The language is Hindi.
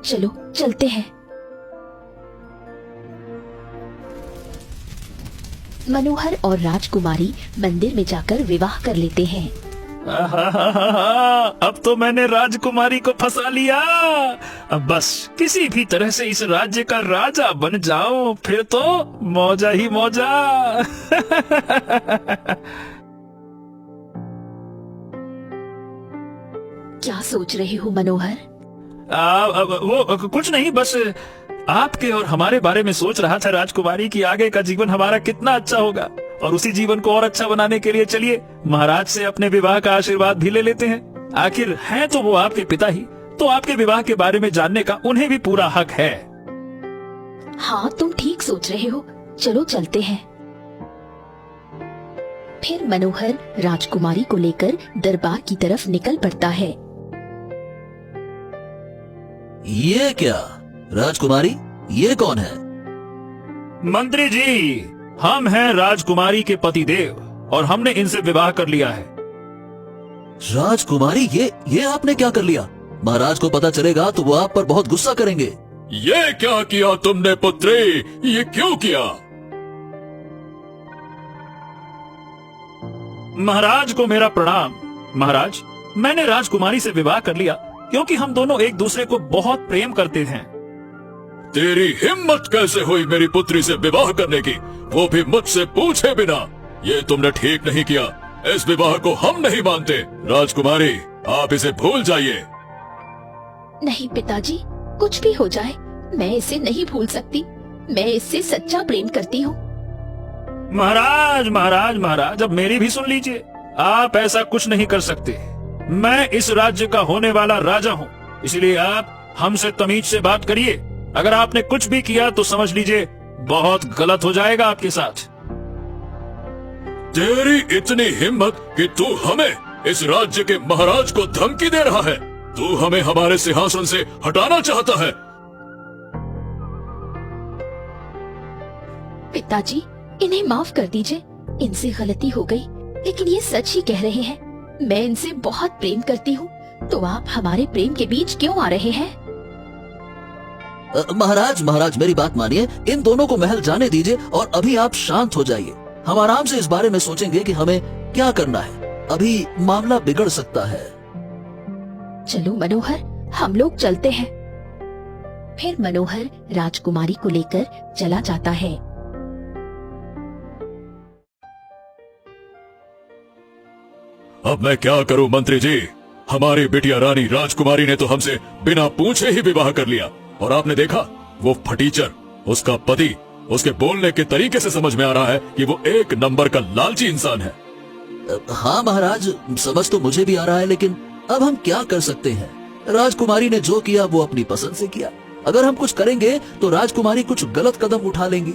चलो चलते हैं। मनोहर और राजकुमारी मंदिर में जाकर विवाह कर लेते हैं। अब तो मैंने राजकुमारी को फंसा लिया। अब बस किसी भी तरह से इस राज्य का राजा बन जाऊं, फिर तो मौजा ही मौजा। क्या सोच रहे हो मनोहर? वो कुछ नहीं, बस आपके और हमारे बारे में सोच रहा था राजकुमारी की आगे का जीवन हमारा कितना अच्छा होगा, और उसी जीवन को और अच्छा बनाने के लिए चलिए महाराज से अपने विवाह का आशीर्वाद भी ले लेते हैं। आखिर हैं तो वो आपके पिता ही, तो आपके विवाह के बारे में जानने का उन्हें भी पूरा हक है। हाँ, तुम ठीक सोच रहे हो, चलो चलते हैं। फिर मनोहर राजकुमारी को लेकर दरबार की तरफ निकल पड़ता है। ये क्या राजकुमारी, ये कौन है? मंत्री जी, हम हैं राजकुमारी के पतिदेव और हमने इनसे विवाह कर लिया है। राजकुमारी, ये आपने क्या कर लिया? महाराज को पता चलेगा तो वो आप पर बहुत गुस्सा करेंगे। ये क्या किया तुमने पुत्री, ये क्यों किया? महाराज को मेरा प्रणाम। महाराज, मैंने राजकुमारी से विवाह कर लिया क्योंकि हम दोनों एक दूसरे को बहुत प्रेम करते थे। तेरी हिम्मत कैसे हुई मेरी पुत्री से विवाह करने की, वो भी मुझसे पूछे बिना? ये तुमने ठीक नहीं किया। इस विवाह को हम नहीं मानते। राजकुमारी, आप इसे भूल जाइए। नहीं पिताजी, कुछ भी हो जाए मैं इसे नहीं भूल सकती। मैं इससे सच्चा प्रेम करती हूँ। महाराज महाराज महाराज, अब मेरी भी सुन लीजिए। आप ऐसा कुछ नहीं कर सकते। मैं इस राज्य का होने वाला राजा हूँ, इसलिए आप हमसे तमीज से बात करिए। अगर आपने कुछ भी किया तो समझ लीजिए बहुत गलत हो जाएगा आपके साथ। तेरी इतनी हिम्मत कि तू हमें, इस राज्य के महाराज को धमकी दे रहा है? तू हमें हमारे सिंहासन से हटाना चाहता है? पिताजी, इन्हें माफ कर दीजिए। इनसे गलती हो गई, लेकिन ये सच ही कह रहे हैं। मैं इनसे बहुत प्रेम करती हूँ, तो आप हमारे प्रेम के बीच क्यों आ रहे हैं? महाराज मेरी बात मानिए। इन दोनों को महल जाने दीजिए और अभी आप शांत हो जाइए। हम आराम से इस बारे में सोचेंगे कि हमें क्या करना है। अभी मामला बिगड़ सकता है। चलो मनोहर, हम लोग चलते हैं। फिर मनोहर राजकुमारी को लेकर चला जाता है। अब मैं क्या करूं मंत्री जी? हमारी बिटिया रानी राजकुमारी ने तो हमसे बिना पूछे ही विवाह कर लिया, और आपने देखा वो फटीचर, उसका पति, उसके बोलने के तरीके से समझ में आ रहा है कि वो एक नंबर का लालची इंसान है। हाँ महाराज, समझ तो मुझे भी आ रहा है, लेकिन अब हम क्या कर सकते हैं? राजकुमारी ने जो किया वो अपनी पसंद से किया। अगर हम कुछ करेंगे तो राजकुमारी कुछ गलत कदम उठा लेंगी।